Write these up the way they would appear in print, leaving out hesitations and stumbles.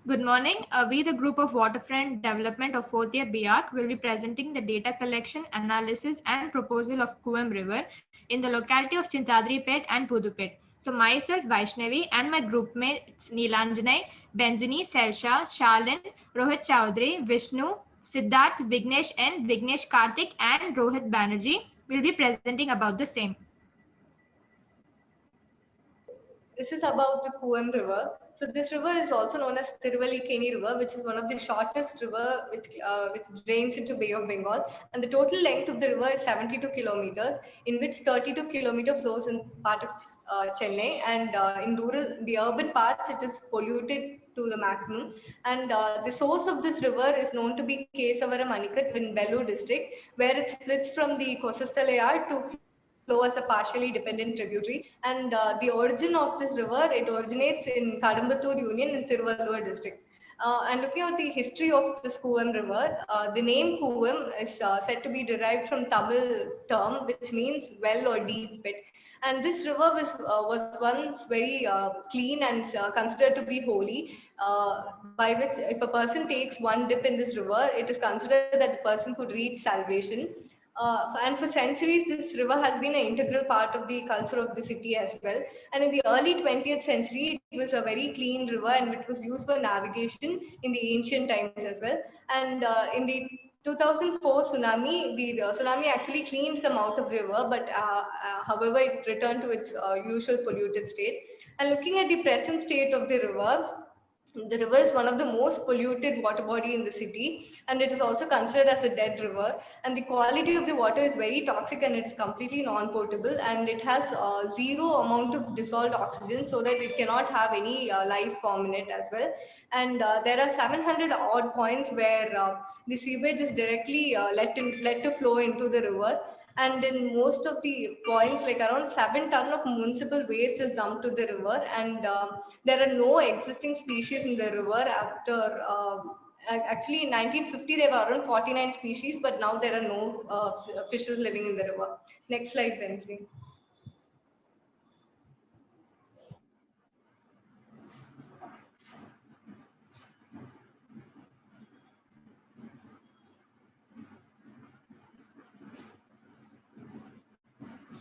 Good morning. We, the group of Waterfront Development of 4th year BIAC, will be presenting the data collection, analysis, and proposal of Kuam River in the locality of Chintadripet and Pudupet. So, myself, Vaishnavi, and my group mates Neelanjanay, Benzini, Selsha, Shalin, Rohit Chaudhary, Vishnu, Siddharth, Vignesh, and Vignesh Karthik, and Rohit Banerjee will be presenting about the same. This is about the Kuam River. So this river is also known as Tiruvalikeni River, which is one of the shortest river which drains into Bay of Bengal. And the total length of the river is 72 kilometers, in which 32 kilometers flows in part of Chennai, and the urban parts, it is polluted to the maximum. And the source of this river is known to be Kesavara Manikat in Vellore district, where it splits from the Kosasthalayar to flow as a partially dependent tributary. And the origin of this river, it originates in Kadambattur Union in Tiruvallur district. And looking at the history of this Kuvam River, the name Kuvam is said to be derived from Tamil term, which means well or deep pit. And this river was once very clean and considered to be holy, by which if a person takes one dip in this river, it is considered that the person could reach salvation. And for centuries, this river has been an integral part of the culture of the city as well. And in the early 20th century, it was a very clean river and it was used for navigation in the ancient times as well. And in the 2004 tsunami, the tsunami actually cleaned the mouth of the river, but however, it returned to its usual polluted state. And looking at the present state of the river is one of the most polluted water body in the city, and it is also considered as a dead river. And the quality of the water is very toxic and it is completely non-potable, and it has zero amount of dissolved oxygen, so that it cannot have any life form in it as well. And there are 700 odd points where the sewage is directly let to flow into the river. And in most of the points, like around 7 ton of municipal waste is dumped to the river. And there are no existing species in the river after actually in 1950 there were around 49 species, but now there are no fishes living in the river. Next slide, Bensley.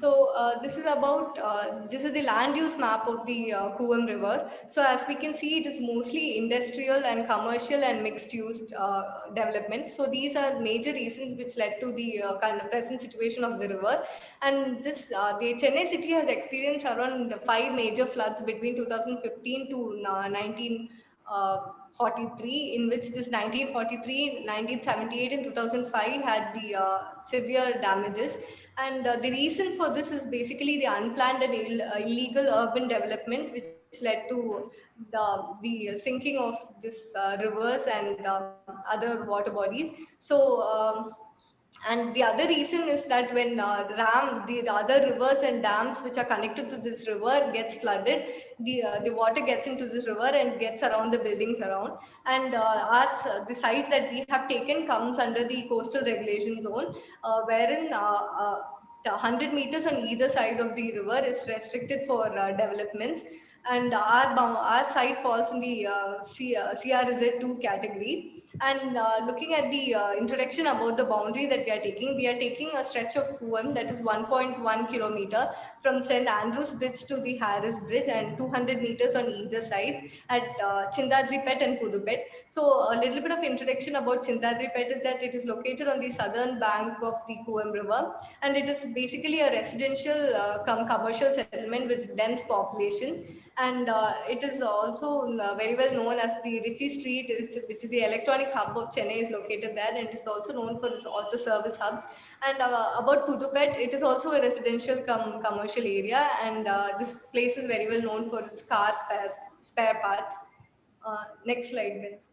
So this is the land use map of the Kuvam River. So as we can see, it is mostly industrial and commercial and mixed use development. So these are major reasons which led to the kind of present situation of the river. And the Chennai city has experienced around 5 major floods between 2015 to 1943, in which this 1943, 1978, and 2005 had the severe damages. And the reason for this is basically the unplanned and illegal urban development, which led to the sinking of this rivers and other water bodies. So and the other reason is that when the other rivers and dams which are connected to this river gets flooded, the water gets into this river and gets around the buildings around. And the site that we have taken comes under the coastal regulation zone, wherein the 100 meters on either side of the river is restricted for developments. And our site falls in the CRZ2 category. And looking at the introduction about the boundary that we are taking a stretch of Kuam that is 1.1 kilometer from St. Andrews Bridge to the Harris Bridge, and 200 meters on either side at Chindadripet and Pudupet. So a little bit of introduction about Chindadripet is that it is located on the southern bank of the Kuam River, and it is basically a residential commercial settlement with dense population. And it is also very well known as the Ritchie Street, which is the electronic hub of Chennai, is located there, and it's also known for its auto service hubs. And about Pudupet, it is also a residential commercial area, and this place is very well known for its car spare parts. Next slide, please.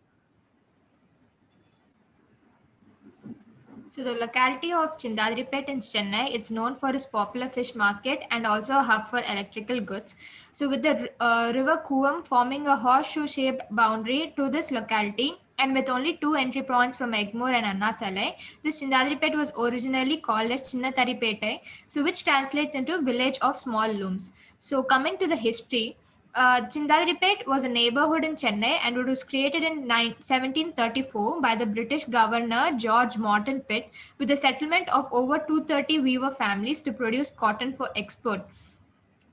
So the locality of Chindadripet in Chennai, it's known for its popular fish market and also a hub for electrical goods. So with the river Kuam forming a horseshoe-shaped boundary to this locality, and with only two entry points from Egmore and Annasalai, this Chindadripet was originally called as Chinnataripete, so which translates into village of small looms. So coming to the history, Chindadripet was a neighborhood in Chennai and it was created in 1734 by the British governor George Morton Pitt with a settlement of over 230 weaver families to produce cotton for export.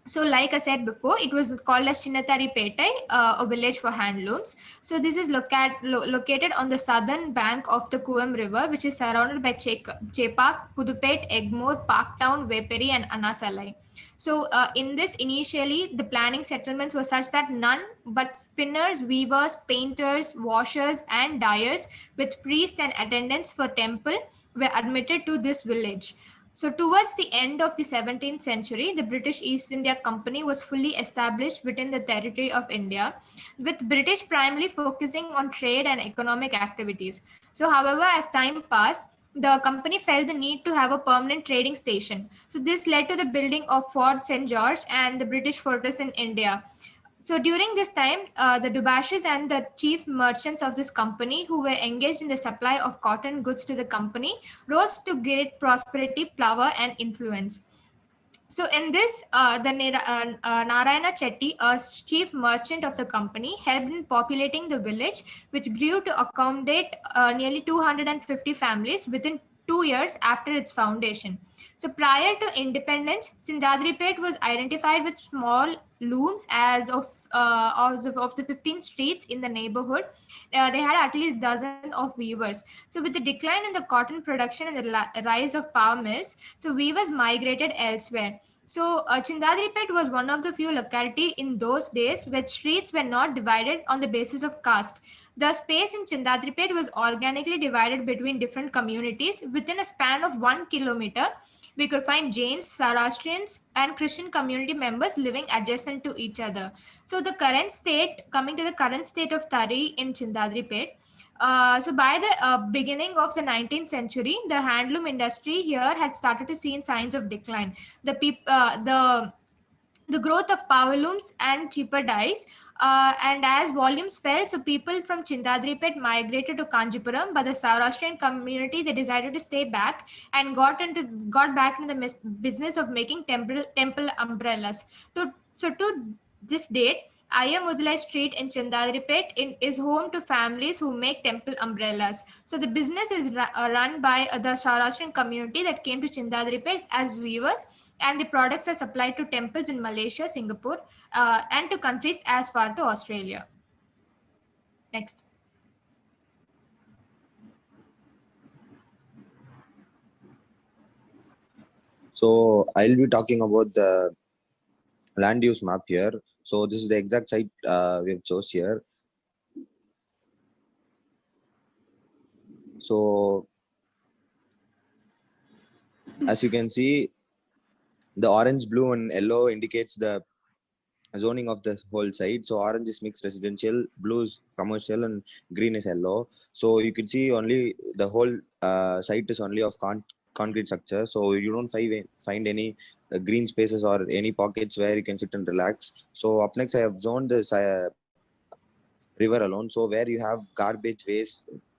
So like I said before, it was called as Chinnatharipettai, a village for handlooms. So this is located on the southern bank of the Kuvam River, which is surrounded by Chepak, Pudupet, Egmore, Parktown, Veperi and Anasalai. So in this, initially, the planning settlements were such that none but spinners, weavers, painters, washers and dyers with priests and attendants for temple were admitted to this village. So towards the end of the 17th century, the British East India Company was fully established within the territory of India, with British primarily focusing on trade and economic activities. So however, as time passed, the company felt the need to have a permanent trading station. So this led to the building of Fort St. George and the British fortress in India. So during this time, the Dubashes and the chief merchants of this company who were engaged in the supply of cotton goods to the company rose to great prosperity, power and influence. So in this, Narayana Chetty, a chief merchant of the company, helped in populating the village, which grew to accommodate nearly 250 families within 2 years after its foundation. So prior to independence, Sindadripet was identified with small looms of the 15 streets in the neighborhood. They had at least dozen of weavers. So with the decline in the cotton production and the rise of power mills, so weavers migrated elsewhere. So Chindadripet was one of the few locality in those days where streets were not divided on the basis of caste. The space in Chindadripet was organically divided between different communities within a span of 1 kilometer. We could find Jains, Zoroastrians, and Christian community members living adjacent to each other. So coming to the current state of Tari in Chindadripet, so by the beginning of the 19th century, the handloom industry here had started to see signs of decline. The growth of power looms and cheaper dyes, and as volumes fell, so people from Chindadripet migrated to Kanjipuram, but the Saurashtrian community, they decided to stay back and got back into the business of making temple umbrellas. To this date, Ayamudalai Street in Chindadripet is home to families who make temple umbrellas. So the business is run by the Saurashtrian community that came to Chindadripet as weavers, and the products are supplied to temples in Malaysia, Singapore, and to countries as far to Australia. Next. So I'll be talking about the land use map here. So this is the exact site we have chose here. So as you can see, the orange, blue and yellow indicates the zoning of the whole site. So orange is mixed residential, blue is commercial and green is yellow. So you can see only the whole site is only of concrete structure. So you don't find any green spaces or any pockets where you can sit and relax. So up next I have zoned this river alone. So where you have garbage,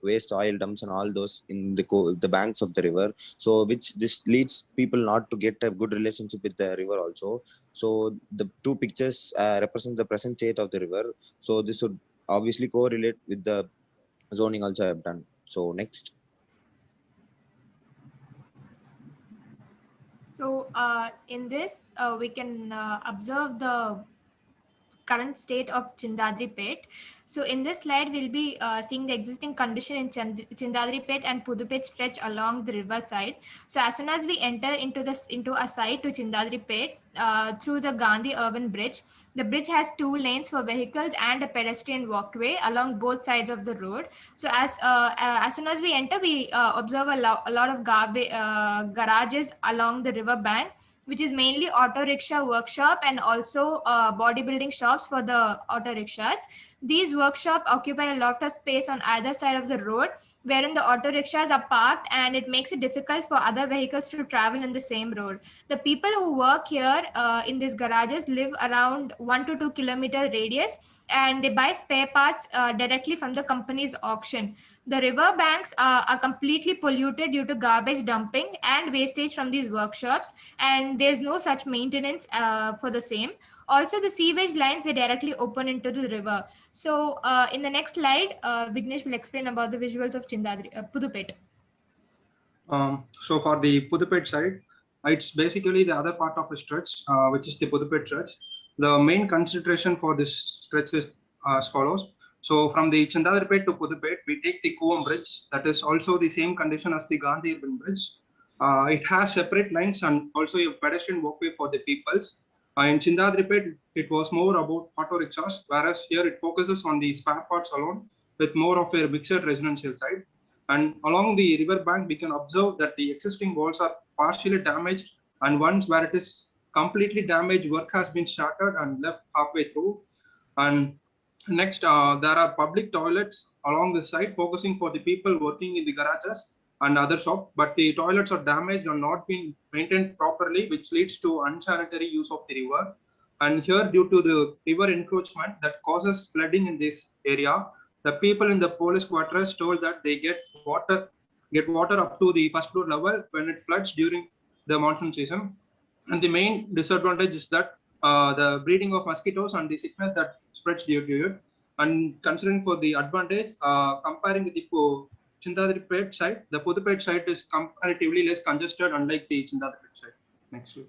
waste oil dumps and all those in the banks of the river. So which this leads people not to get a good relationship with the river also. So the two pictures represent the present state of the river. So this would obviously correlate with the zoning also I have done. So next. So in this, we can observe the current state of Chindadripet. So in this slide, we'll be seeing the existing condition in Chindadripet and Pudupet stretch along the riverside. So as soon as we enter into a site to Chindadripet through the Gandhi Urban Bridge, the bridge has 2 lanes for vehicles and a pedestrian walkway along both sides of the road. So as soon as we enter, we observe a lot of garages along the river bank, which is mainly auto rickshaw workshop and also bodybuilding shops for the auto rickshaws. These workshops occupy a lot of space on either side of the road, wherein the auto rickshaws are parked, and it makes it difficult for other vehicles to travel in the same road. The people who work here in these garages live around 1 to 2 kilometer radius, and they buy spare parts directly from the company's auction. The river banks are completely polluted due to garbage dumping and wastage from these workshops, and there's no such maintenance for the same. Also, the sewage lines, they directly open into the river. So in the next slide, Vignesh will explain about the visuals of Pudupet. So for the Pudupet side, it's basically the other part of a stretch, which is the Pudupet stretch. The main consideration for this stretch is as follows. So from the Chintadiripet to Pudupet, we take the Kuvam bridge. That is also the same condition as the Gandhi Urban Bridge. It has separate lines and also a pedestrian walkway for the peoples. In Chintadiripet, it was more about auto rickshaws, whereas here it focuses on the spare parts alone with more of a mixed residential side. And along the river bank, we can observe that the existing walls are partially damaged, and ones where it is completely damaged, work has been started and left halfway through. And next, there are public toilets along the side, focusing for the people working in the garages and other shops, but the toilets are damaged and not being maintained properly, which leads to unsanitary use of the river. And here, due to the river encroachment that causes flooding in this area, the people in the police quarters told that they get water up to the first floor level when it floods during the monsoon season. And the main disadvantage is that the breeding of mosquitoes and the sickness that spreads due to it. And considering for the advantage, comparing with the Chintadiripet side, the Pudupet side is comparatively less congested, unlike the Chintadiripet side. Next slide.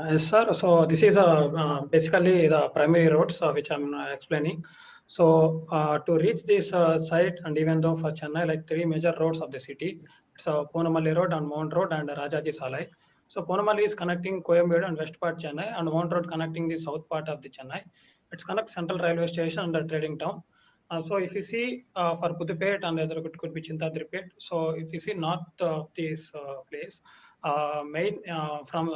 Yes, sir. So this is basically the primary roads which I'm explaining. So to reach this site, and even though for Chennai, like 3 major roads of the city, it's Ponamalli Road and Mount Road and Rajaji Salai. So Ponamalli is connecting Coimbatore and west part Chennai, and Mount Road connecting the south part of the Chennai. It connects Central Railway Station and the trading town. So if you see for Pudupet and other could be Chintadiripet. So if you see north of this place, main from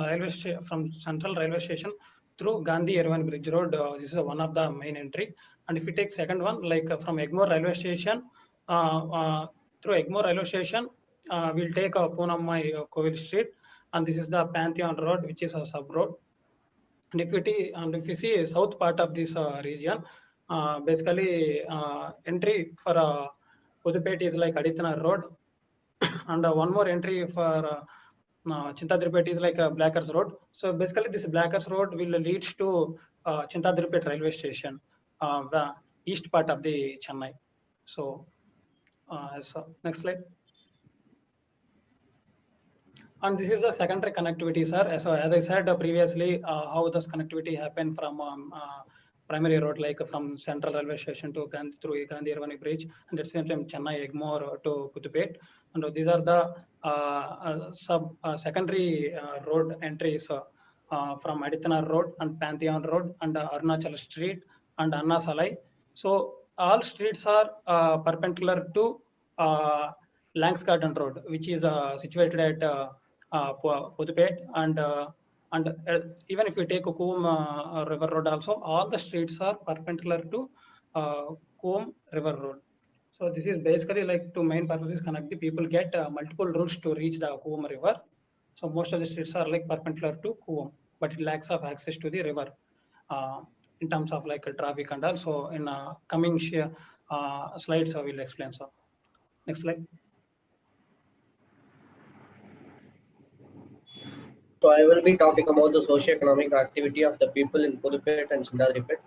Central Railway Station through Gandhi Irvine Bridge Road, this is one of the main entry. And if you take second one, like from Egmore Railway Station, through Egmore Railway Station, we'll take Ponammai Kovil Street, and this is the Pantheon Road, which is a sub road. And if you see south part of this region, basically entry for Pudupet is like Aditana Road, and one more entry for Chintadiripet is like Blackers Road. So basically this Blackers Road will lead to Chintadiripet Railway Station, the east part of the Chennai. So, next slide. And this is the secondary connectivity, sir. So as I said previously, how this connectivity happened from primary road, like from Central Railway Station to through Gandhi Irvine Bridge, and at the same time Chennai Egmore to Pudupet. And these are the secondary road entries from Aditana Road and Pantheon Road and Arunachal Street and Anna Salai. So all streets are perpendicular to Langs Garden Road, which is situated at Pudupet, and even if you take Kuvam River Road also, all the streets are perpendicular to Kuvam River Road. So this is basically like two main purposes connect the people get multiple routes to reach the Kuvam River. So most of the streets are like perpendicular to Kuvam, but it lacks of access to the river in terms of like traffic and also in coming slides I will explain. So next slide. So I will be talking about the socio-economic activity of the people in Pudupet and Chintadiripet.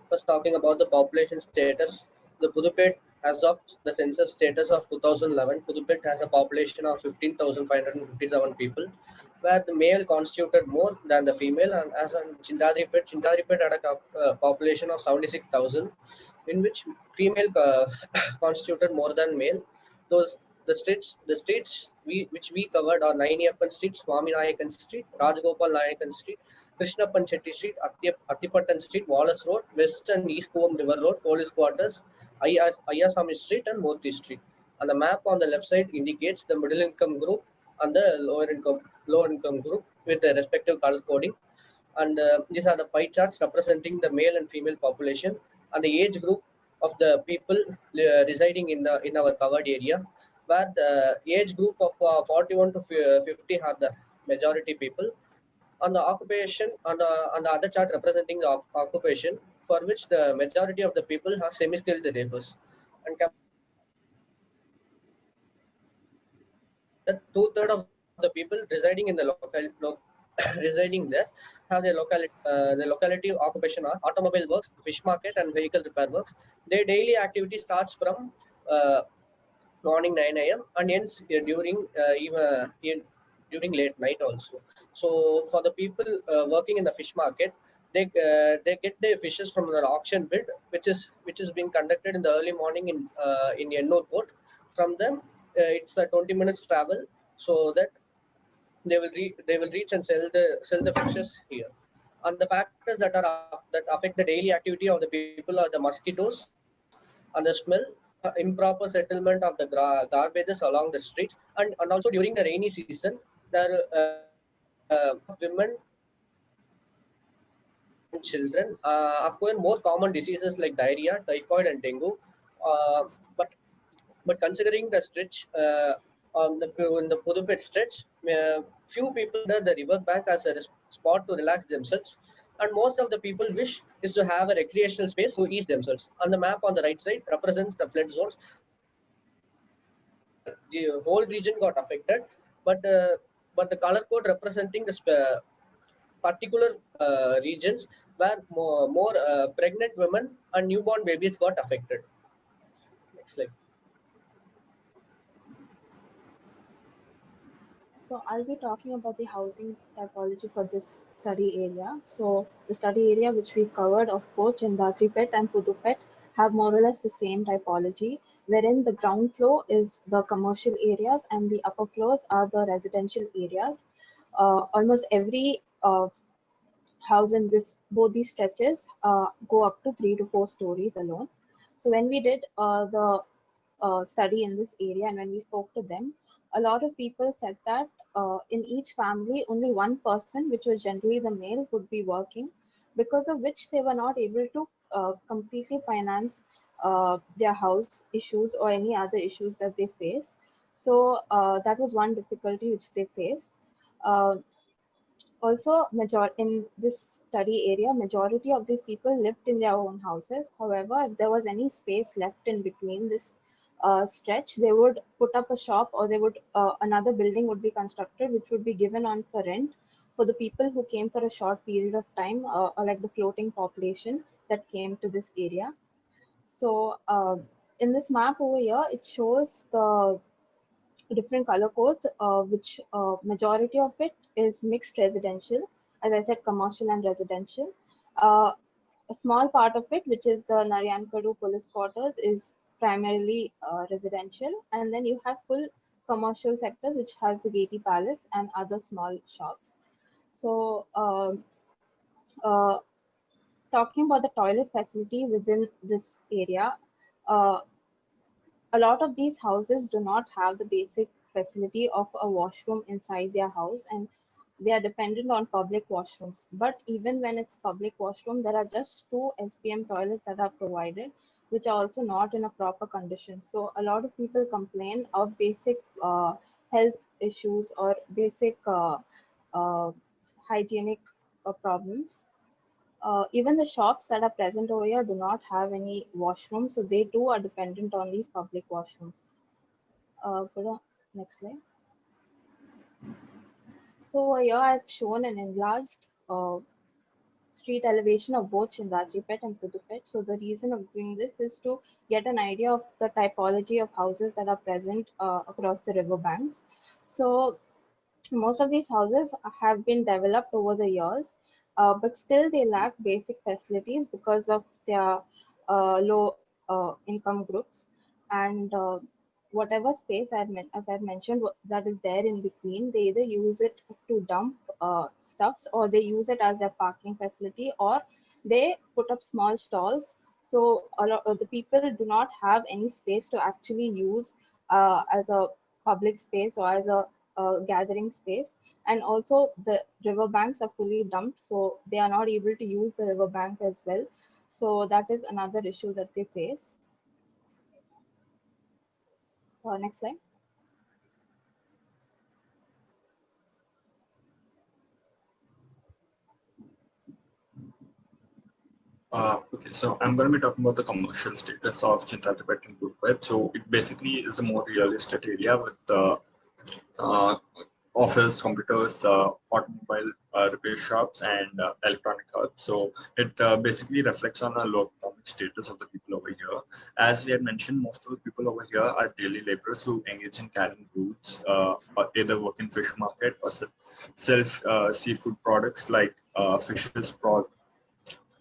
First, talking about the population status. The Pudupet, as of the census status of 2011, Pudupet has a population of 15,557 people, where the male constituted more than the female, and as in Chintadiripet had a population of 76,000, in which female constituted more than male. The streets which we covered are Nainiyappan Street, Swami Nayakan Street, Rajgopal Nayakan Street, Krishnappan Chetty Street, Attipattan Street, Wallace Road, West and East Kuvam River Road, Police Quarters, Ayasami Street and Murthy Street. And the map on the left side indicates the middle income group and the lower income group with the respective color coding. And these are the pie charts representing the male and female population and the age group of the people residing in our covered area, where the age group of 41 to 50 are the majority people. On the occupation, on the other chart representing the occupation, for which the majority of the people are semi-skilled laborers. And that 2/3 of the people residing in the residing there have the locality occupation are automobile works, fish market, and vehicle repair works. Their daily activity starts from morning 9 a.m. and ends during late night also. So for the people working in the fish market, they get their fishes from an auction bid, which is being conducted in the early morning in Ennore port. From them, it's a 20 minutes travel, so that they will reach and sell the fishes here. And the factors that affect the daily activity of the people are the mosquitoes and the smell, improper settlement of the garbages along the streets, and also during the rainy season, there women and children acquire more common diseases like diarrhea, typhoid, and dengue. Uh, but but considering the stretch in the Pudupet stretch, few people at the river bank as a spot to relax themselves, and most of the people wish is to have a recreational space to ease themselves. On the map on the right side represents the flood zones. The whole region got affected, but the color code representing the particular regions where more pregnant women and newborn babies got affected. Next slide. So I'll be talking about the housing typology for this study area. So the study area which we covered of both Chindatripet and Pudupet have more or less the same typology, wherein the ground floor is the commercial areas and the upper floors are the residential areas. Almost every house in both these stretches go up to 3 to 4 stories alone. So when we did the study in this area and when we spoke to them, a lot of people said that in each family, only one person, which was generally the male, would be working, because of which they were not able to completely finance their house issues or any other issues that they faced. So that was one difficulty which they faced. Also, in this study area, majority of these people lived in their own houses. However, if there was any space left in between this stretch, they would put up a shop, or they would another building would be constructed, which would be given on for rent for the people who came for a short period of time, or like the floating population that came to this area. So in this map over here, it shows the different color codes, which majority of it is mixed residential, as I said, commercial and residential. A small part of it, which is the Naryankadu police quarters, is primarily residential, and then you have full commercial sectors, which has the Gaiety Palace and other small shops. So talking about the toilet facility within this area, a lot of these houses do not have the basic facility of a washroom inside their house, and they are dependent on public washrooms. But even when it's public washroom, there are just 2 SPM toilets that are provided, which are also not in a proper condition. So a lot of people complain of basic health issues or basic hygienic problems. Even the shops that are present over here do not have any washrooms, so they too are dependent on these public washrooms. Next slide. So here I've shown an enlarged street elevation of both Chindatripet and Pudupet. So the reason of doing this is to get an idea of the typology of houses that are present across the river banks. So most of these houses have been developed over the years, but still they lack basic facilities because of their low income groups, and whatever space as I've mentioned that is there in between, they either use it to dump stuffs, or they use it as their parking facility, or they put up small stalls. So a lot of the people do not have any space to actually use as a public space or as a gathering space. And also the river banks are fully dumped, so they are not able to use the river bank as well. So that is another issue that they face. Next slide. Okay, so I'm going to be talking about the commercial status of Chindatripet and Pudupet. So it basically is a more real estate area with uh, office, computers, automobile repair shops, and electronic hubs. So it basically reflects on a low economic status of the people over here. As we had mentioned, most of the people over here are daily laborers who engage in carrying goods, or either work in fish market or sell seafood products like fishes,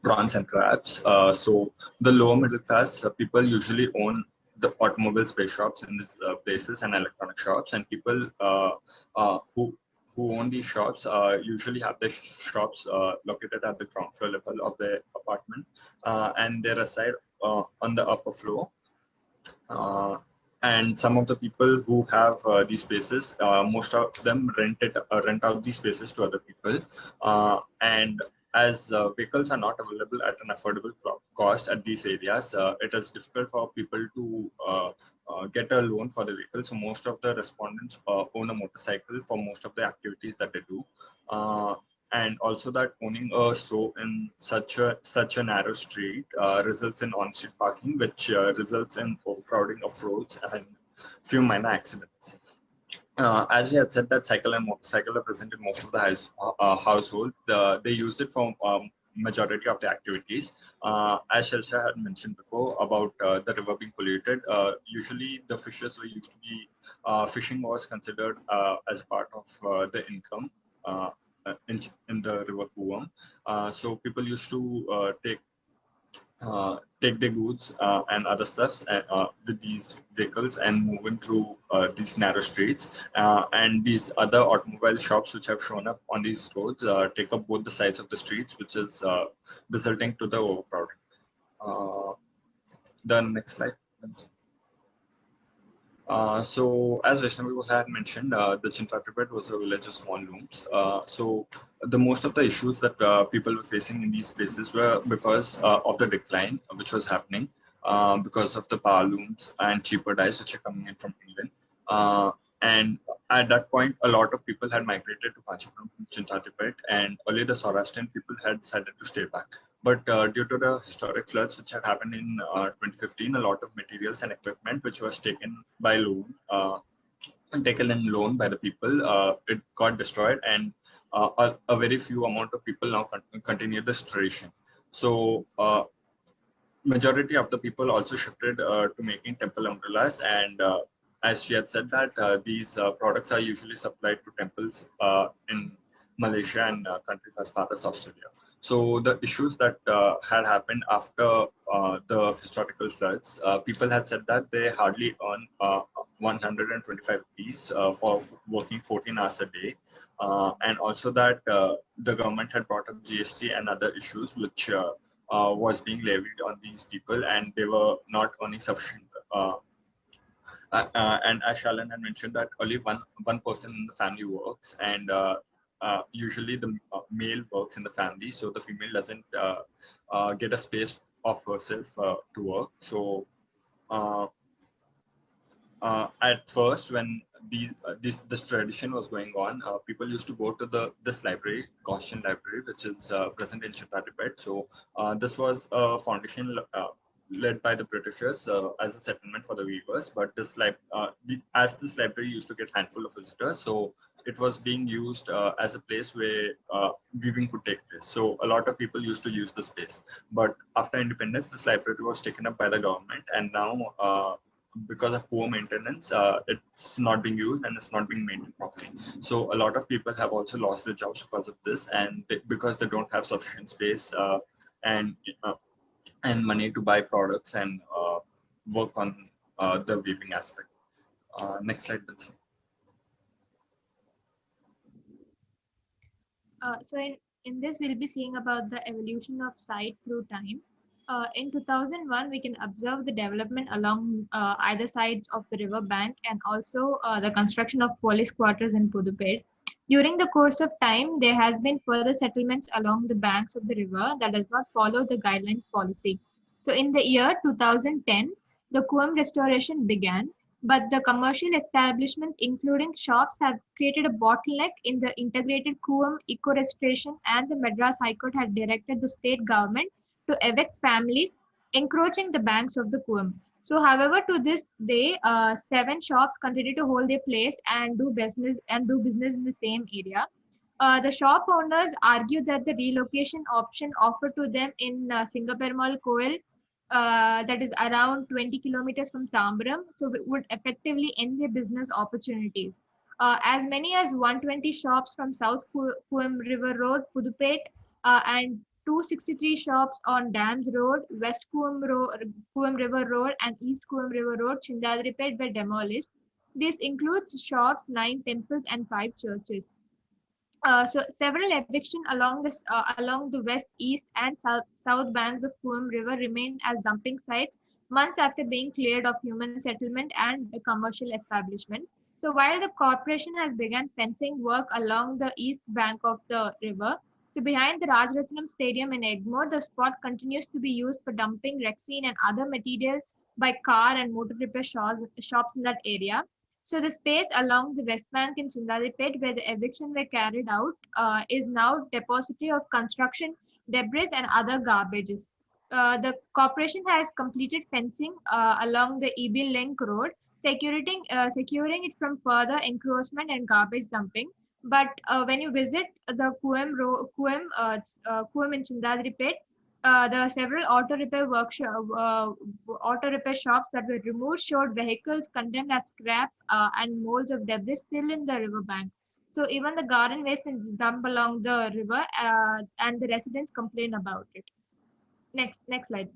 prawns and crabs. So the lower middle class people usually own the automobile space shops in these places and electronic shops, and people who own these shops usually have the shops located at the ground floor level of their apartment, and they reside on the upper floor. And some of the people who have these spaces, most of them rent out these spaces to other people. And as vehicles are not available at an affordable cost at these areas, it is difficult for people to get a loan for the vehicle. So most of the respondents own a motorcycle for most of the activities that they do. And also that owning a store in such a narrow street results in on-street parking, which results in overcrowding of roads and few minor accidents. As we had said, that cycle and motorcycle are present in most of the households. They use it for majority of the activities. As Shelsha had mentioned before about the river being polluted, usually the fishes were used to be, fishing was considered as part of the income in the river Kuam. So people used to take their goods and other stuffs with these vehicles and moving through these narrow streets. And these other automobile shops which have shown up on these roads take up both the sides of the streets, which is resulting to the overcrowding. The next slide. So as Vaishnavi had mentioned, the Chintatripet was a village of small looms. So the most of the issues that people were facing in these places were because of the decline which was happening, because of the power looms and cheaper dyes which are coming in from England. And at that point, a lot of people had migrated to Kanchipuram from Chintatripet, and earlier the Saurashtrian people had decided to stay back. But due to the historic floods which had happened in 2015, a lot of materials and equipment which was taken by loan, taken in loan by the people, it got destroyed, and a very few amount of people now continue this tradition. So majority of the people also shifted to making temple umbrellas, and as she had said that these products are usually supplied to temples in Malaysia and countries as far as Australia. So the issues that had happened after the historical floods, people had said that they hardly earn 125 rupees for working 14 hours a day, and also that the government had brought up GST and other issues which was being levied on these people, and they were not earning sufficient. And as Shalan had mentioned, that only one person in the family works, and usually the male works in the family, so the female doesn't get a space of herself to work. So at first, when this tradition was going on, people used to go to this library, Gaussian Library, which is present in Chintatripet. So this was a foundation led by the Britishers as a settlement for the weavers. But as this library used to get handful of visitors, so it was being used as a place where weaving could take place. So a lot of people used to use the space. But after independence, this library was taken up by the government, and now because of poor maintenance, it's not being used and it's not being maintained properly. So a lot of people have also lost their jobs because of this, and because they don't have sufficient space and money to buy products and work on the weaving aspect. Next slide, please. So in this, we'll be seeing about the evolution of site through time. In 2001, we can observe the development along either sides of the river bank, and also the construction of police quarters in Puduped. During the course of time, there has been further settlements along the banks of the river that does not follow the guidelines policy. So in the year 2010, the Kuam restoration began, but the commercial establishments, including shops, have created a bottleneck in the integrated Kuam eco-restoration, and the Madras High Court had directed the state government to evict families encroaching the banks of the Kuam. So, however, to this day, 7 shops continue to hold their place and do business in the same area. The shop owners argue that the relocation option offered to them in Singaperumal Koil, that is around 20 kilometers from Tambaram, so it would effectively end their business opportunities. As many as 120 shops from South Kuam River Road, Pudupet, and 263 shops on Dams Road, West Kuam River Road, and East Kuam River Road, Chindadripet, were demolished. This includes shops, 9 temples, and 5 churches. So several eviction along the west, east, and south banks of Coombe River remained as dumping sites months after being cleared of human settlement and the commercial establishment. So while the corporation has begun fencing work along the east bank of the river, so behind the Rajaratnam Stadium in Egmore, the spot continues to be used for dumping Rexine and other material by car and motor repair shops in that area. So the space along the West Bank in Chindadipet where the eviction were carried out is now depository of construction debris and other garbages. The corporation has completed fencing along the EB Link Road, securing it from further encroachment and garbage dumping. But when you visit the Coombe in Chindadipet, the several auto repair shops that were removed showed vehicles condemned as scrap and molds of debris still in the riverbank. So even the garden waste is dumped along the river, and the residents complain about it. Next slide.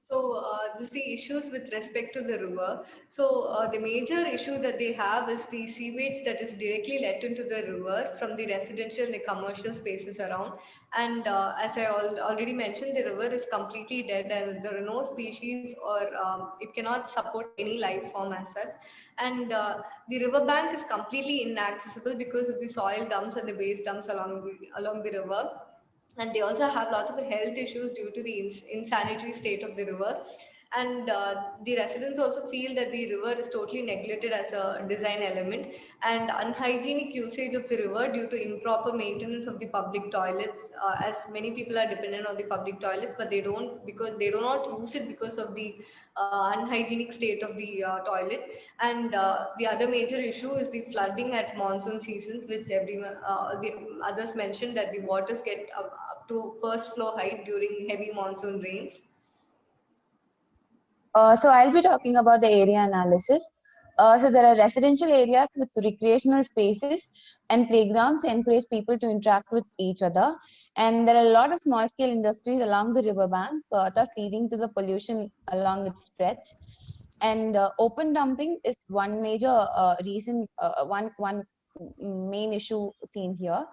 So this is the issues with respect to the river. So the major issue that they have is the sewage that is directly let into the river from the residential and the commercial spaces around. And as I already mentioned, the river is completely dead and there are no species or it cannot support any life form as such. And the riverbank is completely inaccessible because of the soil dumps and the waste dumps along the river, and they also have lots of health issues due to the insanitary state of the river. And the residents also feel that the river is totally neglected as a design element, and unhygienic usage of the river due to improper maintenance of the public toilets, as many people are dependent on the public toilets, but they don't, because they do not use it because of the unhygienic state of the toilet. And the other major issue is the flooding at monsoon seasons, which everyone the others mentioned that the waters get up to first floor height during heavy monsoon rains. So I'll be talking about the area analysis. So there are residential areas with recreational spaces and playgrounds to encourage people to interact with each other. And there are a lot of small-scale industries along the riverbank, thus leading to the pollution along its stretch. And open dumping is one major reason, one main issue seen here.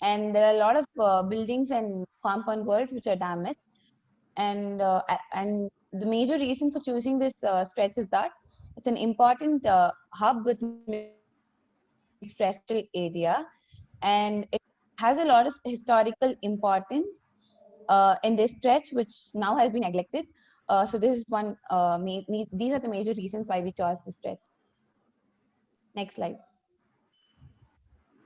And there are a lot of buildings and compound walls which are damaged. And the major reason for choosing this stretch is that it's an important hub with industrial area, and it has a lot of historical importance in this stretch, which now has been neglected. So this is one. These are the major reasons why we chose this stretch. Next slide.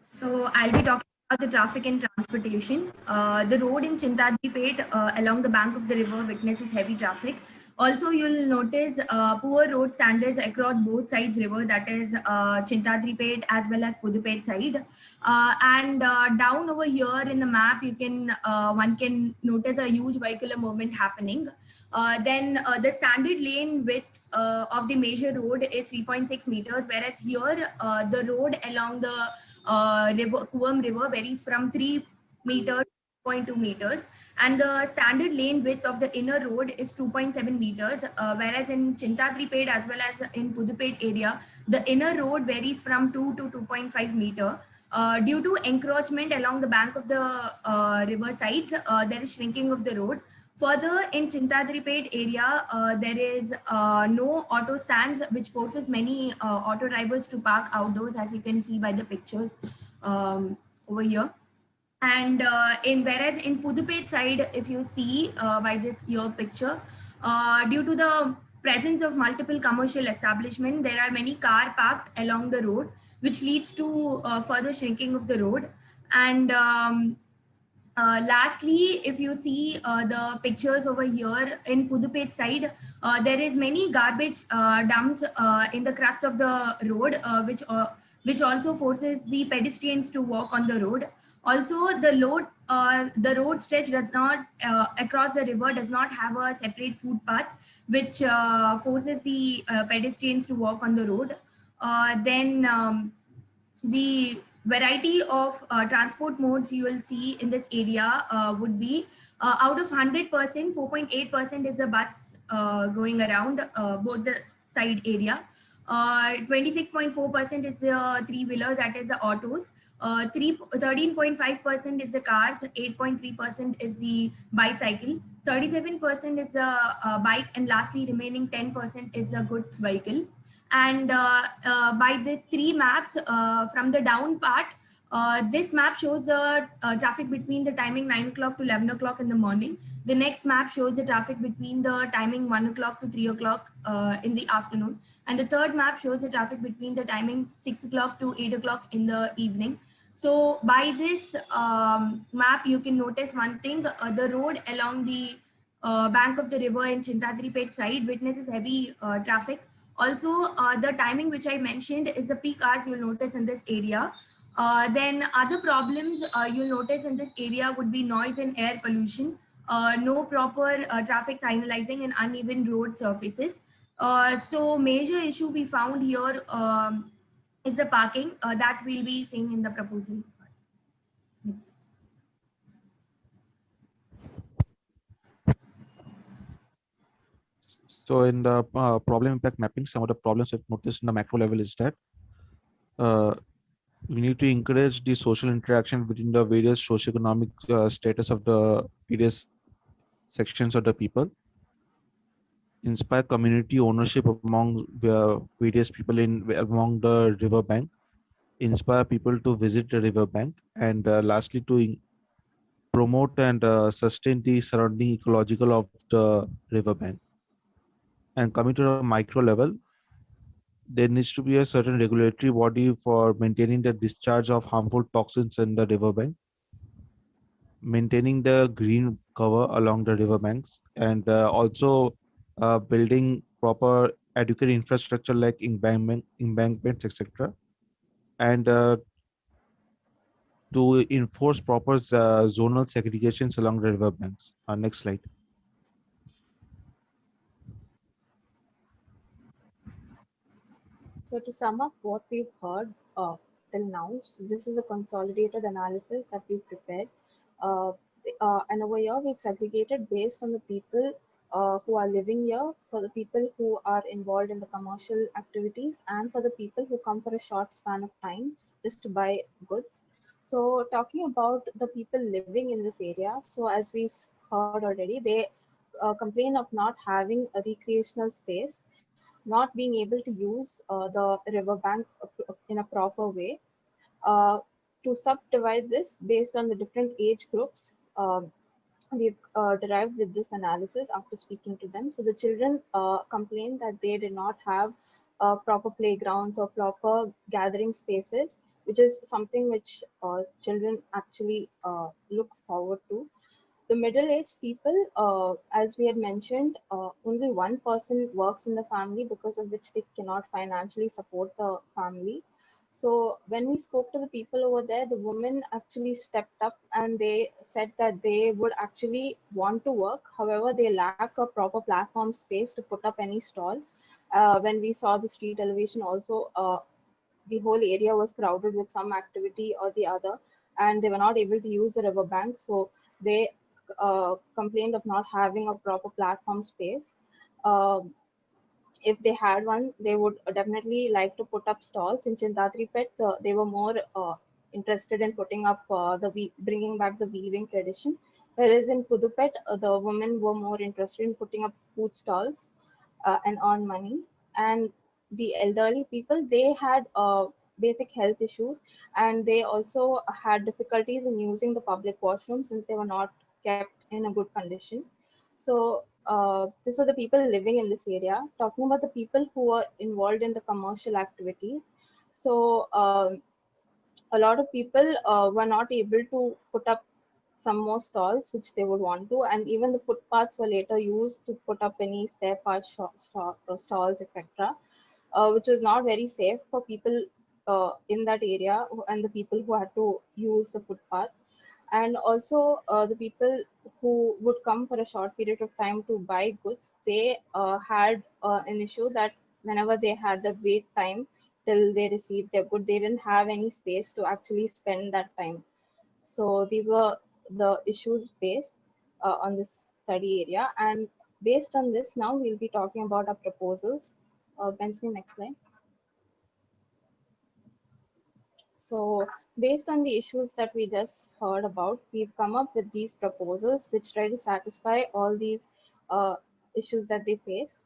So I'll be talking about the traffic and transportation. The road in Chindadipet along the bank of the river witnesses heavy traffic. Also, you'll notice poor road standards across both sides river, that is Chindadipet as well as Pudupet side. And down over here in the map, you can one can notice a huge vehicular movement happening. Then the standard lane width of the major road is 3.6 meters, whereas here the road along the river, Coombe River varies from 3 meters 0.2 meters, and the standard lane width of the inner road is 2.7 meters, whereas in Chindadipet as well as in Pudupet area, the inner road varies from 2 to 2.5 meter. Due to encroachment along the bank of the river sides, there is shrinking of the road. Further, in Chindadipet area, there is no auto stands, which forces many auto drivers to park outdoors, as you can see by the pictures over here. And whereas in Pudupet side, if you see by this your picture, due to the presence of multiple commercial establishments, there are many cars parked along the road, which leads to further shrinking of the road. And lastly, if you see the pictures over here in Pudupet side, there is many garbage dumps in the crust of the road, which also forces the pedestrians to walk on the road. Also, the road stretch does not across the river does not have a separate footpath, which forces the pedestrians to walk on the road. Then the variety of transport modes you will see in this area would be out of 100%, 4.8% is the bus going around both the side area. 26.4% is the three-wheelers, that is the autos. 13.5% is the cars, 8.3% is the bicycle, 37% is the bike, and lastly remaining 10% is the goods vehicle. And by these three maps from the down part, this map shows the traffic between the timing 9 o'clock to 11 o'clock in the morning. The next map shows the traffic between the timing 1 o'clock to 3 o'clock in the afternoon. And the third map shows the traffic between the timing 6 o'clock to 8 o'clock in the evening. So by this map, you can notice one thing, the road along the bank of the river in Chintadripet side witnesses heavy traffic. Also, the timing which I mentioned is the peak hours you'll notice in this area. Then other problems you'll notice in this area would be noise and air pollution, no proper traffic signalizing and uneven road surfaces. So major issue we found here is the parking that we'll be seeing in the proposal. Next. So in the problem impact mapping, some of the problems we've noticed in the macro level is that we need to encourage the social interaction between the various socioeconomic status of the various sections of the people, inspire community ownership among various people along the river bank, inspire people to visit the river bank, and lastly to promote and sustain the surrounding ecological of the river bank. And coming to the micro level, there needs to be a certain regulatory body for maintaining the discharge of harmful toxins in the riverbank, maintaining the green cover along the riverbanks, and also building proper adequate infrastructure like embankments, etc. And to enforce proper zonal segregations along the riverbanks. Next slide. So to sum up what we've heard till now, so this is a consolidated analysis that we've prepared. And over here, we've segregated based on the people who are living here, for the people who are involved in the commercial activities, and for the people who come for a short span of time just to buy goods. So talking about the people living in this area, so as we heard already, they complain of not having a recreational space, not being able to use the riverbank in a proper way. To subdivide this based on the different age groups, we've derived with this analysis after speaking to them. So the children complain that they did not have proper playgrounds or proper gathering spaces, which is something which children actually look forward to. The middle-aged people, as we had mentioned, only one person works in the family, because of which they cannot financially support the family. So when we spoke to the people over there, the women actually stepped up and they said that they would actually want to work. However, they lack a proper platform space to put up any stall. When we saw the street elevation also, the whole area was crowded with some activity or the other, and they were not able to use the riverbank. So they complained of not having a proper platform space. If they had one, they would definitely like to put up stalls. In Chintadripet, they were more interested in putting up bringing back the weaving tradition. Whereas in Pudupet, the women were more interested in putting up food stalls and earn money. And the elderly people, they had basic health issues, and they also had difficulties in using the public washroom since they were not kept in a good condition. So these were the people living in this area. Talking about the people who were involved in the commercial activities. So a lot of people were not able to put up some more stalls which they would want to, and even the footpaths were later used to put up any spare parts stalls, etc., which was not very safe for people in that area and the people who had to use the footpath. And also the people who would come for a short period of time to buy goods, they had an issue that whenever they had the wait time till they received their good, they didn't have any space to actually spend that time. So these were the issues based on this study area. And based on this, now we'll be talking about our proposals. Benson, next slide. So based on the issues that we just heard about, we've come up with these proposals which try to satisfy all these uh, issues that they faced.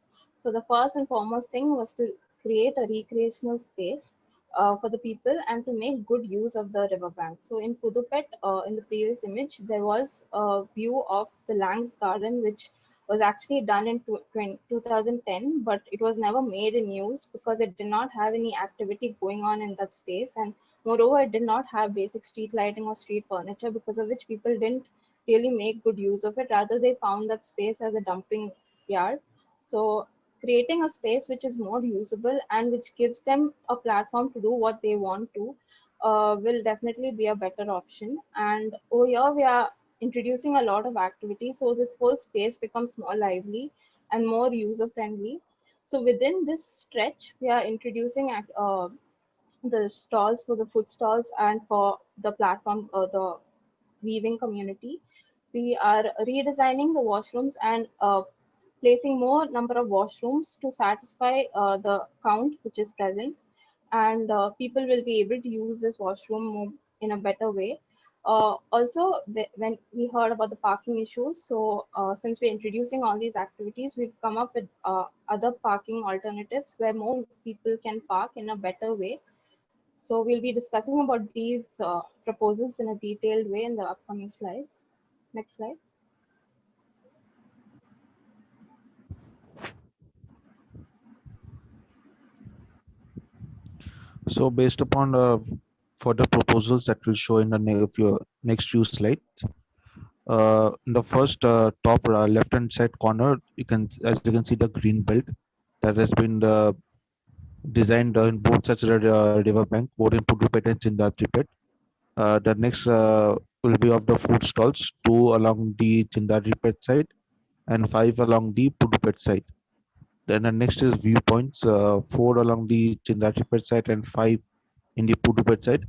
So the first and foremost thing was to create a recreational space for the people and to make good use of the riverbank. So in Pudupet, in the previous image, there was a view of the Lang's Garden, which was actually done in 2010, but it was never made in use because it did not have any activity going on in that space. And moreover, it did not have basic street lighting or street furniture, because of which people didn't really make good use of it. Rather, they found that space as a dumping yard. So creating a space which is more usable and which gives them a platform to do what they want to will definitely be a better option. And over here, we are introducing a lot of activities, so this whole space becomes more lively and more user friendly. So within this stretch, we are introducing the stalls for the food stalls and for the platform, the weaving community. We are redesigning the washrooms and placing more number of washrooms to satisfy the count which is present, and people will be able to use this washroom in a better way. Also, when we heard about the parking issues, so since we're introducing all these activities, we've come up with other parking alternatives where more people can park in a better way. So we'll be discussing about these proposals in a detailed way in the upcoming slides. Next slide. So based upon further proposals that will show in the next few slides, in the first top left hand side corner, as you can see the green belt that has been designed in both such river bank, both in Pudupet and Chindatripet. The next will be of the food stalls, 2 along the Chindatripet side and 5 along the Pudupet side. Then the next is viewpoints, 4 along the Chindatripet side and 5 in the Pudupet side.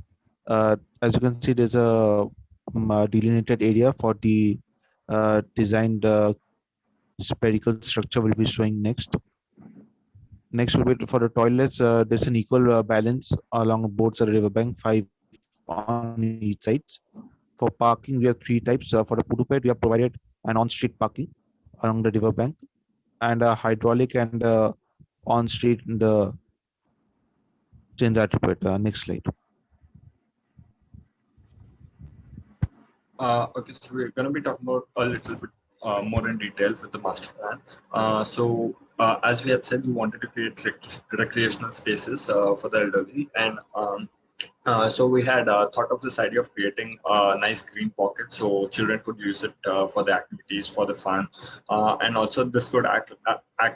As you can see, there's a delineated area for the designed spherical structure will be showing next. Next will be for the toilets. There's an equal balance along both the riverbank, 5 on each sides. For parking, we have 3 types. For the Pudupet, we have provided an on-street parking along the riverbank, and a hydraulic and on-street in the Chindatripet. Next slide. Okay, so we're going to be talking about a little bit more in detail with the master plan. As we had said, we wanted to create recreational spaces for the elderly, and so we had thought of this idea of creating a nice green pocket so children could use it for the activities, for the fun, and also this could act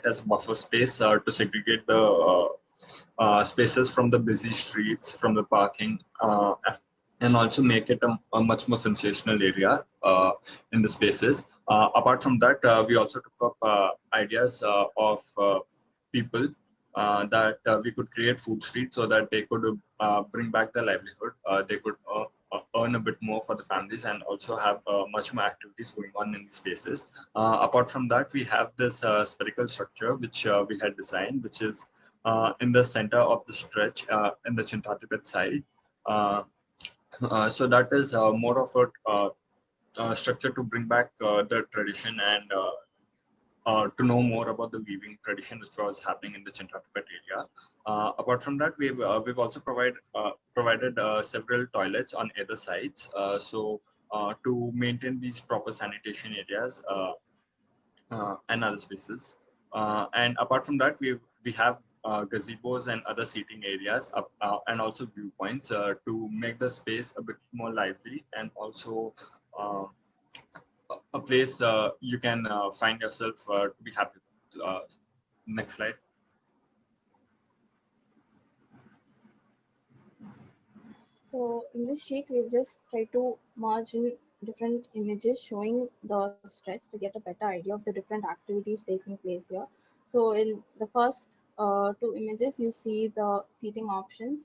as a buffer space to segregate the spaces from the busy streets, from the parking, and also make it a much more sensational area in the spaces. Apart from that, we also took up ideas of people that we could create food streets so that they could bring back their livelihood. They could earn a bit more for the families and also have much more activities going on in the spaces. Apart from that, we have this spherical structure which we had designed, which is in the center of the stretch in the Chindatripet side. So that is more of a structure to bring back the tradition and to know more about the weaving tradition which was happening in the Chindatripet area. Apart from that, we've also provided several toilets on either sides. To maintain these proper sanitation areas and other spaces. And apart from that, we have gazebos and other seating areas and also viewpoints to make the space a bit more lively and also a place you can find yourself to be happy. Next slide. So in this sheet, we've just tried to merge in different images showing the stretch to get a better idea of the different activities taking place here. So in the first two images, you see the seating options.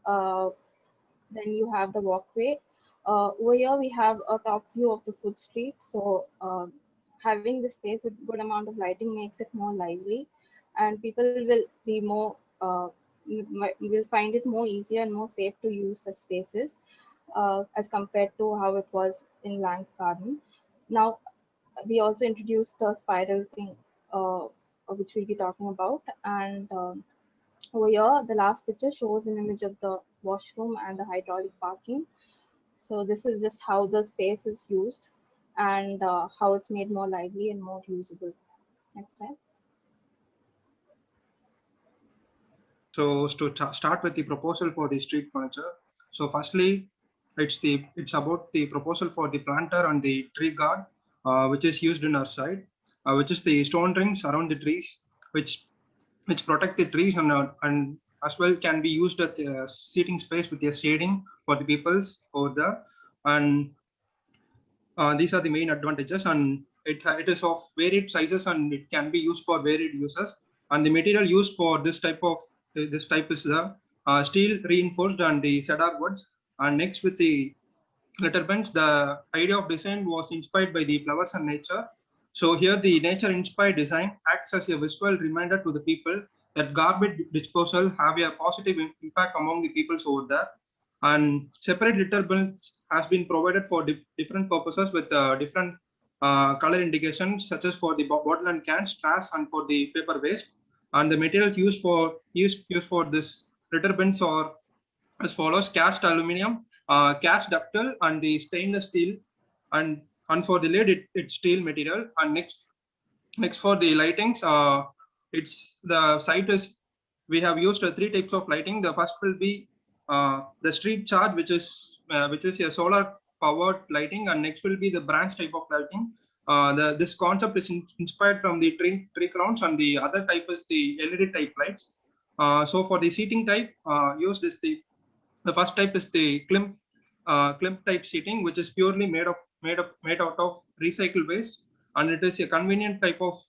Then you have the walkway. Over here, we have a top view of the food street. So having the space with good amount of lighting makes it more lively, and people will be more will find it more easier and more safe to use such spaces as compared to how it was in Lang's Garden. Now, we also introduced the spiral thing, which we'll be talking about. And over here, the last picture shows an image of the washroom and the hydraulic parking. So this is just how the space is used and how it's made more lively and more usable. Next slide. So to start with the proposal for the street furniture. So firstly, it's about the proposal for the planter and the tree guard, which is used in our site, which is the stone rings around the trees, which protect the trees and as well can be used at the seating space with the shading for the peoples over there. And these are the main advantages, and it is of varied sizes and it can be used for varied uses. And the material used for this type is the steel reinforced and the cedar woods. And next, with the letter bench, the idea of design was inspired by the flowers and nature. So here the nature inspired design acts as a visual reminder to the people that garbage disposal have a positive impact among the peoples over there. And separate litter bins has been provided for different purposes with different color indications, such as for the bottle and cans, trash, and for the paper waste. And the materials used for this litter bins are as follows: cast aluminium, cast ductile, and the stainless steel. And for the lid, it's steel material. And next for the lightings, we have used three types of lighting. The first will be the street charge, which is a solar powered lighting, and next will be the branch type of lighting. This concept is inspired from the tree crowns, and the other type is the LED type lights. So for the seating type, used is the first type is the Klimt type seating, which is purely made out of recycled waste, and it is a convenient type of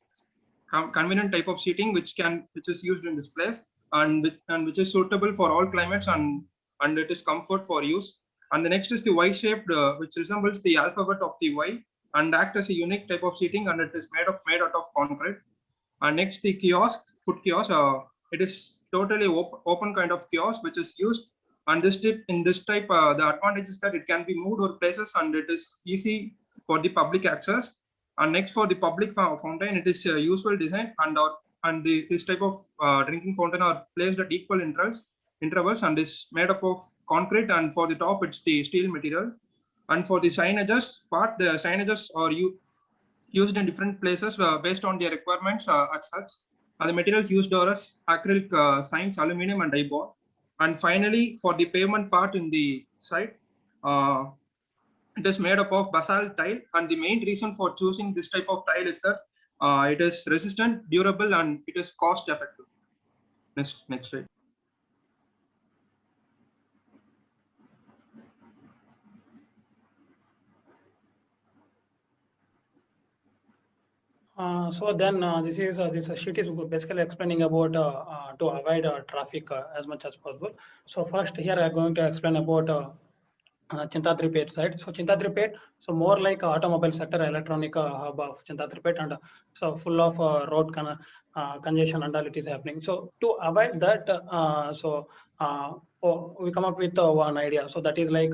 seating which is used in this place, and which is suitable for all climates, and it is comfort for use. And the next is the Y-shaped, which resembles the alphabet of the Y and act as a unique type of seating, and it is made out of concrete. And next, the food kiosk. It is totally open kind of kiosk which is used. And in this type, the advantage is that it can be moved over places and it is easy for the public access. And next, for the public fountain, it is a usual design, and this type of drinking fountain are placed at equal intervals and is made up of concrete, and for the top it's the steel material. And for the signages part, the signages are used in different places based on their requirements as such. And the materials used are as acrylic signs, aluminum, and die-bond. And finally, for the pavement part in the site, it is made up of basalt tile, and the main reason for choosing this type of tile is that it is resistant, durable, and it is cost effective. Next slide. So then this sheet is basically explaining about to avoid traffic as much as possible. So first here I'm going to explain about Chintadripet side. So Chintadripet, so more like automobile sector, electronic hub of Chintadripet, and so full of road congestion and all it is happening. So to avoid that, we come up with one idea. So that is like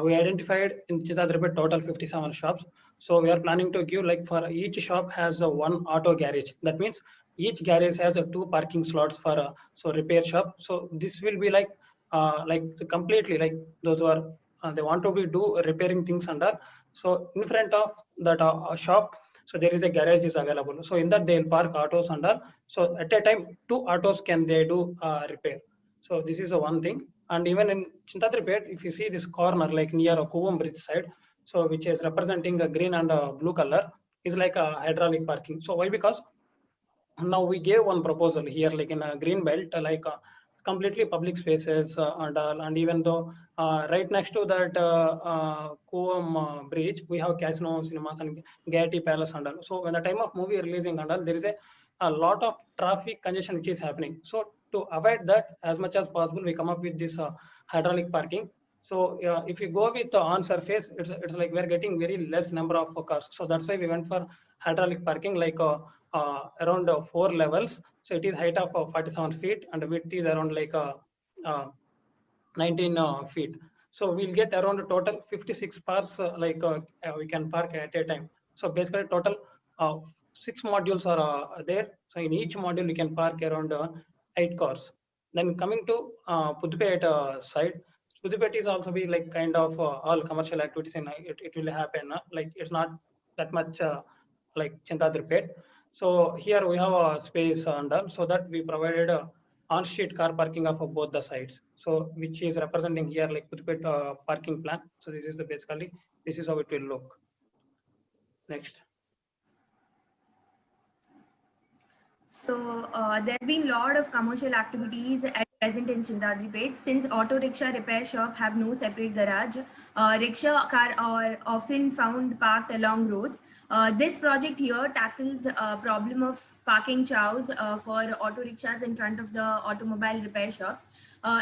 we identified in Chintadripet total 57 shops. So we are planning to give, like, for each shop has one auto garage. That means each garage has 2 parking slots for so repair shop. So this will be like completely like those who are they want to do repairing things under. So in front of that shop, So there is a garage is available. So in that they'll park autos and all. So at a time, 2 autos can they do repair. So this is the one thing. And even in Chintadrapet, if you see this corner, like near a Kuvam bridge side, so which is representing a green and a blue color, is like a hydraulic parking. So why? Because now we gave one proposal here, like in a green belt, like completely public spaces and even though right next to that Kuvam bridge, we have casino, cinemas, and Gaiety Palace and all. So when the time of movie releasing and all, there is a lot of traffic congestion which is happening. So to avoid that as much as possible, we come up with this hydraulic parking. So if you go with the on surface, it's like we're getting very less number of cars. So that's why we went for hydraulic parking, like around 4 levels. So it is height of 47 feet and width is around like 19 feet. So we'll get around a total 56 cars we can park at a time. So basically total 6 modules are there. So in each module you can park around 8 cars. Then coming to Puduppet side, Puduppet is also be like kind of all commercial activities in it will happen. Like it's not that much like Chintadrapet. So here we have a space and all, so that we provided on-street car parking of both the sides. So which is representing here like Puduppet parking plan. So this is the basically this is how it will look. Next. So there's been a lot of commercial activities at present in Chintadrapet. Since auto rickshaw repair shop have no separate garage, rickshaw car are often found parked along roads. This project here tackles problem of parking chows for auto rickshaws in front of the automobile repair shops.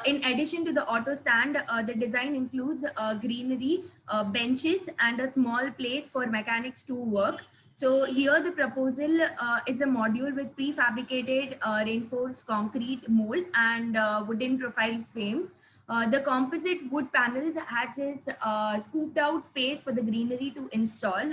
In addition to the auto stand, the design includes greenery, benches, and a small place for mechanics to work. So here the proposal is a module with prefabricated reinforced concrete mold and wooden profile frames. The composite wood panels has this scooped out space for the greenery to install.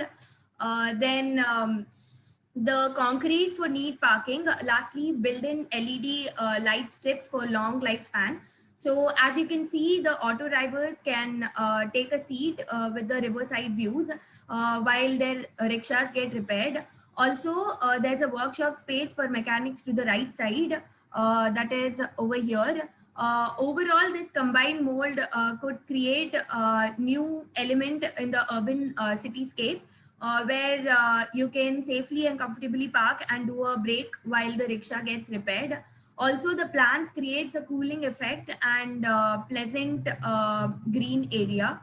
The concrete for neat parking. Lastly, built-in LED light strips for long lifespan. So as you can see, the auto drivers can take a seat with the riverside views while their rickshaws get repaired. Also, there's a workshop space for mechanics to the right side that is over here. Overall, this combined mold could create a new element in the urban cityscape where you can safely and comfortably park and do a break while the rickshaw gets repaired. Also, the plants creates a cooling effect and pleasant green area.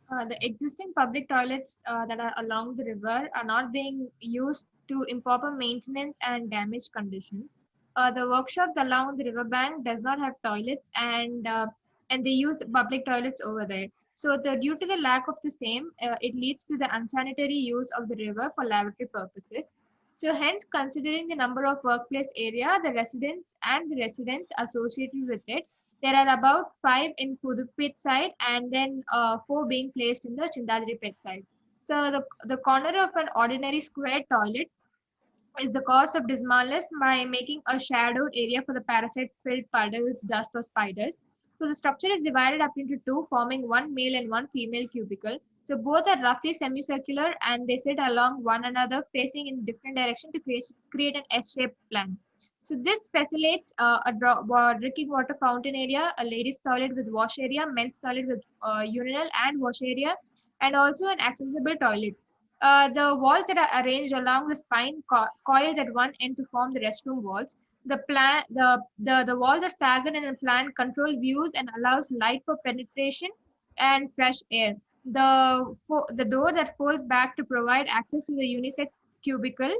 The existing public toilets that are along the river are not being used to improper maintenance and damaged conditions. The workshops along the riverbank does not have toilets and they use the public toilets over there. So due to the lack of the same, it leads to the unsanitary use of the river for lavatory purposes. So hence, considering the number of workplace area, the residents associated with it, there are about 5 in Puduppet side and then 4 being placed in the Chintadrapet side. So the corner of an ordinary square toilet is the cost of dismantling by making a shadowed area for the parasite-filled puddles, dust, or spiders. So the structure is divided up into 2, forming 1 male and 1 female cubicle. So both are roughly semicircular and they sit along one another facing in different direction to create an S-shaped plan. So this facilitates a drinking water fountain area, a ladies' toilet with wash area, men's toilet with urinal and wash area, and also an accessible toilet. The walls that are arranged along the spine coiled at one end to form the restroom walls. The walls are staggered and the plan control views and allows light for penetration and fresh air. The door that folds back to provide access to the unisex cubicle,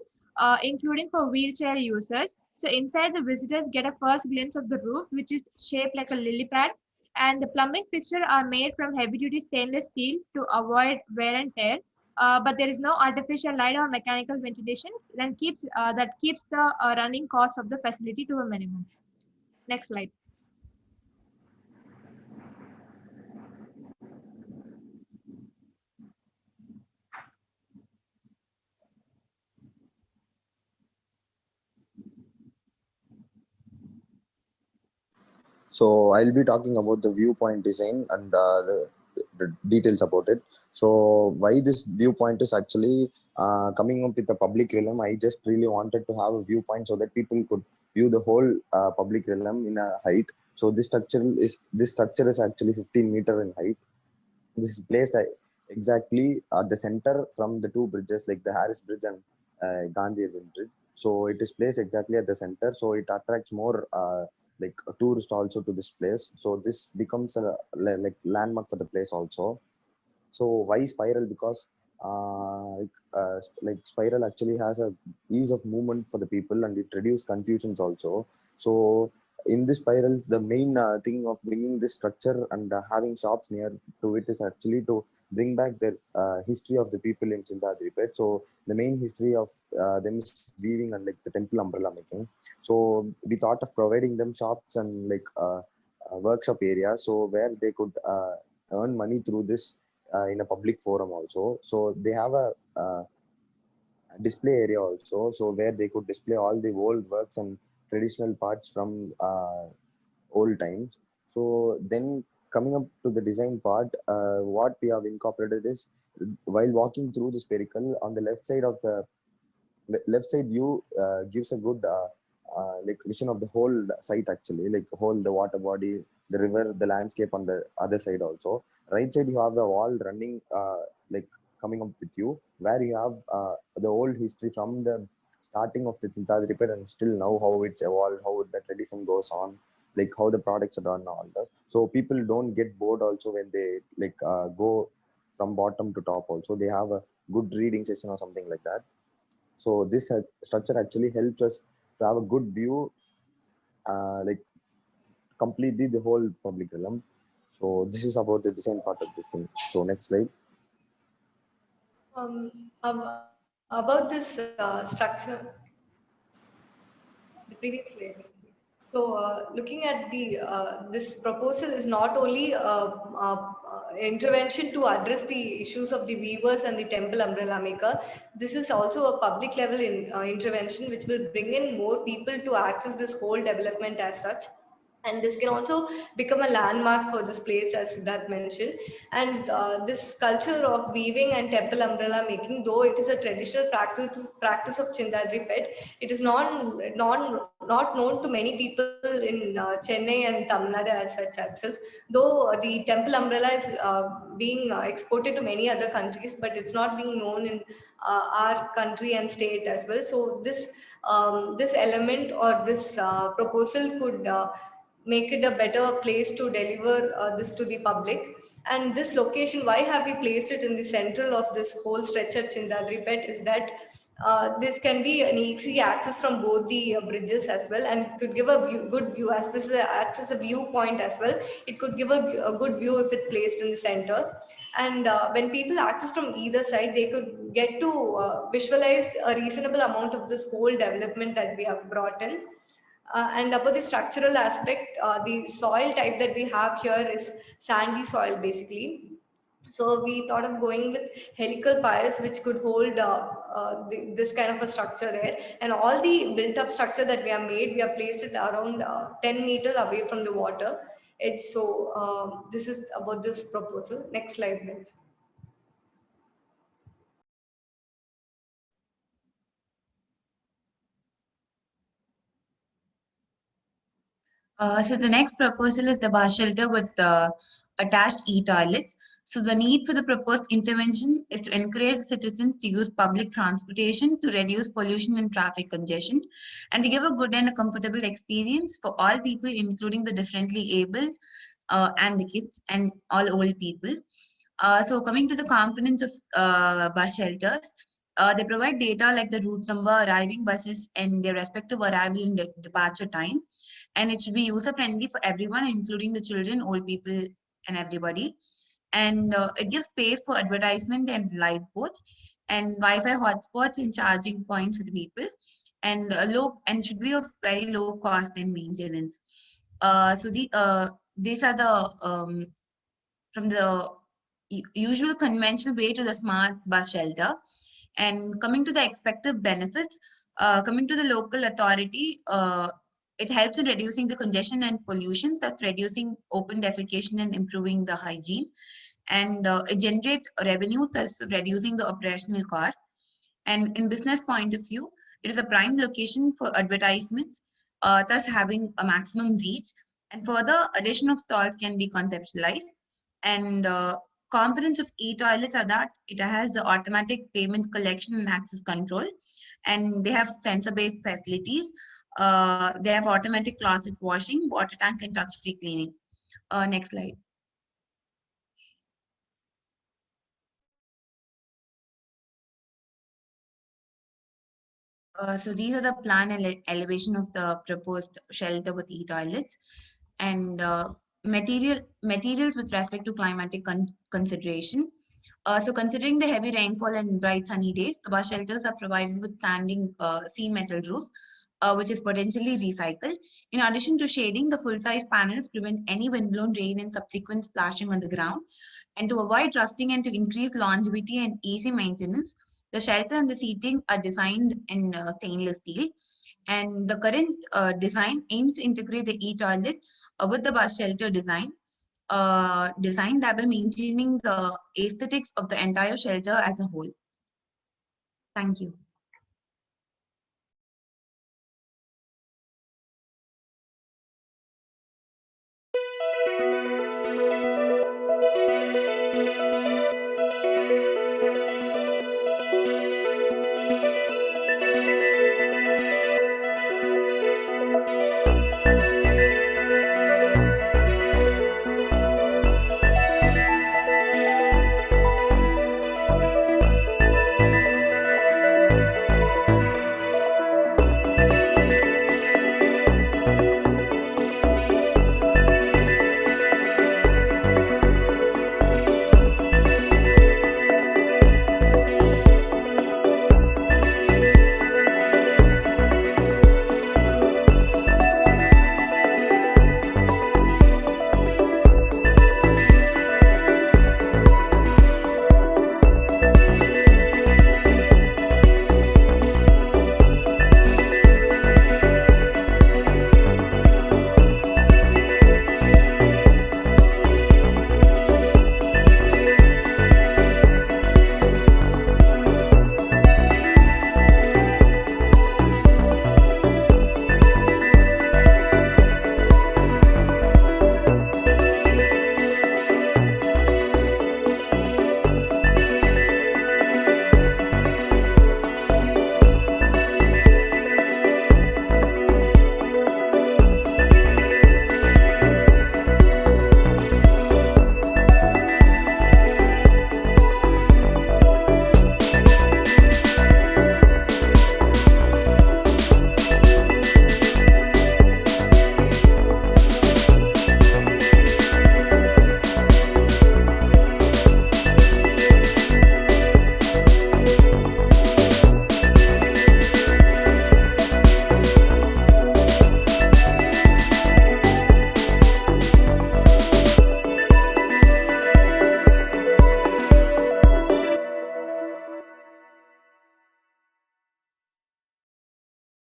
including for wheelchair users. So inside, the visitors get a first glimpse of the roof, which is shaped like a lily pad, and the plumbing fixtures are made from heavy-duty stainless steel to avoid wear and tear. But there is no artificial light or mechanical ventilation that keeps the running cost of the facility to a minimum. Next slide. So I'll be talking about the viewpoint design, and the details about it. So why this viewpoint is actually coming up with the public realm. I just really wanted to have a viewpoint so that people could view the whole public realm in a height. So this structure is actually 15 meter in height. This is placed exactly at the center from the two bridges, like the Harris Bridge and Gandhi Avenue Bridge. So it is placed exactly at the center. So it attracts more like tourists also to this place. So this becomes a like landmark for the place also. So why spiral? Because like spiral actually has a ease of movement for the people and it reduces confusions also. So in this spiral, the main thing of bringing this structure and having shops near to it is actually to bring back the history of the people in Chintadripet. So the main history of them is weaving and like the temple umbrella making. So we thought of providing them shops and like workshop area, so where they could earn money through this in a public forum also. So they have a display area also, so where they could display all the old works and traditional parts from old times. So then coming up to the design part, what we have incorporated is while walking through the spherical, on the left side view gives a good like vision of the whole site actually, like whole the water body, the river, the landscape on the other side also. Right side you have the wall running like coming up with you, where you have the old history from the starting of the Chintadripet and still now how it's evolved, how the tradition goes on, like how the products are done and all that. So people don't get bored also when they like go from bottom to top also. They have a good reading session or something like that. So this structure actually helps us to have a good view, like completely the whole public realm. So this is about the design part of this thing. So next slide. About this structure, the previous slide. So looking at the this proposal is not only intervention to address the issues of the weavers and the temple umbrella maker. This is also a public level intervention which will bring in more people to access this whole development as such. And this can also become a landmark for this place, as Siddharth mentioned. And this culture of weaving and temple umbrella making, though it is a traditional practice of Chintadripet, it is not known to many people in Chennai and Tamil Nadu as such itself. Though the temple umbrella is being exported to many other countries, but it's not being known in our country and state as well. So this element or this proposal could make it a better place to deliver this to the public. And this location, why have we placed it in the central of this whole stretch at Chintadripet, is that this can be an easy access from both the bridges as well, and it could give a good view, as this is acts as a viewpoint as well. It could give a good view if it placed in the center. And when people access from either side, they could get to visualize a reasonable amount of this whole development that we have brought in. And about the structural aspect, the soil type that we have here is sandy soil basically. So we thought of going with helical piers, which could hold this kind of a structure there. And all the built up structure that we have made, we have placed it around 10 meters away from the water. It's so this is about this proposal. Next slide, please. So the next proposal is the bus shelter with attached e-toilets. So the need for the proposed intervention is to encourage citizens to use public transportation to reduce pollution and traffic congestion, and to give a good and a comfortable experience for all people, including the differently abled and the kids and all old people. So coming to the components of bus shelters, they provide data like the route number, arriving buses, and their respective arrival and departure time. And it should be user-friendly for everyone, including the children, old people, and everybody. And it gives space for advertisement and live both, and Wi-Fi hotspots and charging points for the people, and should be of very low cost and maintenance. So these are the from the usual conventional way to the smart bus shelter. And coming to the expected benefits, coming to the local authority, it helps in reducing the congestion and pollution, thus reducing open defecation and improving the hygiene. and it generates revenue, thus reducing the operational cost. And in business point of view, it is a prime location for advertisements, thus having a maximum reach. And further, addition of stalls can be conceptualized. And components of e-toilets are that it has the automatic payment collection and access control, and they have sensor-based facilities. They have automatic closet washing, water tank, and touch-free cleaning. Next slide. So these are the plan elevation of the proposed shelter with e-toilets, and materials with respect to climatic consideration. So considering the heavy rainfall and bright sunny days, the bus shelters are provided with standing sea metal roof, which is potentially recycled. In addition to shading, the full-size panels prevent any windblown rain and subsequent splashing on the ground. And to avoid rusting and to increase longevity and easy maintenance, the shelter and the seating are designed in stainless steel. And the current design aims to integrate the e-toilet with the bus shelter design, thereby maintaining the aesthetics of the entire shelter as a whole. Thank you.